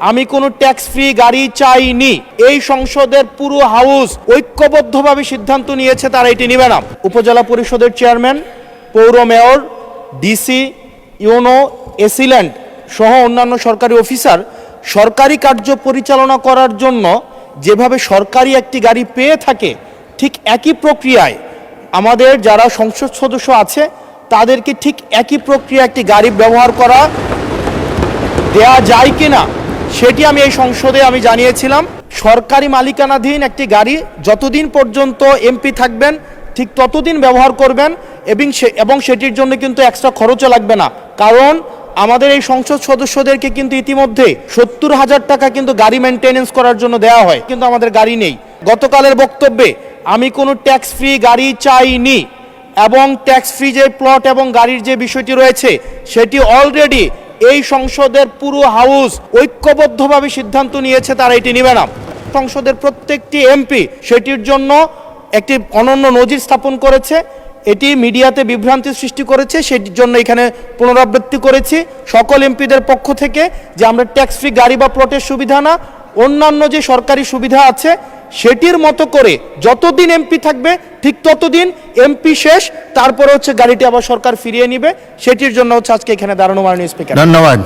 আমি কোনো tax free গাড়ি চাইনি। এই সংসদের পুরো হাউস ঐক্যবদ্ধভাবে সিদ্ধান্ত নিয়েছে তারা এটি নেবে না। উপজেলা পরিষদের চেয়ারম্যান, পৌর মেয়র, ডিসি, ইউনো, এসিল্যান্ড সহ অন্যান্য সরকারি অফিসার সরকারি কার্য পরিচালনা করার জন্য যেভাবে সরকারি একটি গাড়ি পেয়ে থাকে, ঠিক একই প্রক্রিয়ায় আমাদের যারা সংসদ সদস্য আছে তাদেরকে ঠিক একই প্রক্রিয়া একটি গাড়ি ব্যবহার করা দেয়া যায় কিনা সেটি আমি এই সংসদে জানিয়েছিলাম। সরকারি মালিকানাধীন একটি গাড়ি যতদিন পর্যন্ত এমপি থাকবেন ঠিক ততদিন ব্যবহার করবেন এবং সেটির জন্য কিন্তু এক্সট্রা খরচও লাগবে না। কারণ আমাদের এই সংসদ সদস্যদেরকে কিন্তু ইতিমধ্যে 70,000 টাকা কিন্তু গাড়ি মেনটেনেন্স করার জন্য দেওয়া হয়, কিন্তু আমাদের গাড়ি নেই। গতকালের বক্তব্যে আমি কোনো ট্যাক্স ফ্রি গাড়ি চাইনি এবং ট্যাক্স ফ্রি যে প্লট এবং গাড়ির যে বিষয়টি রয়েছে সেটি অলরেডি এই সংসদের পুরো হাউস ঐক্যবদ্ধভাবে সিদ্ধান্ত নিয়েছে তারা এটি নেবে না। সংসদের প্রত্যেকটি এমপি সেটির জন্য একটি অনন্য নজির স্থাপন করেছে। এটি মিডিয়াতে বিভ্রান্তি সৃষ্টি করেছে, সেটির জন্য এখানে পুনরাবৃত্তি করেছি সকল এমপিদের পক্ষ থেকে যে আমরা ট্যাক্স ফ্রি গাড়ি বা প্লটের সুবিধা না, অন্যান্য যে সরকারি সুবিধা আছে সেটির মতো করে যতদিন এমপি থাকবে ঠিক ততদিন এমপি শেষ, তারপরে গাড়িটি আবার সরকার ফিরিয়ে নিবে। সেটির জন্য আজকে এখানে দাঁড়ানো মাননীয় স্পিকার। ধন্যবাদ।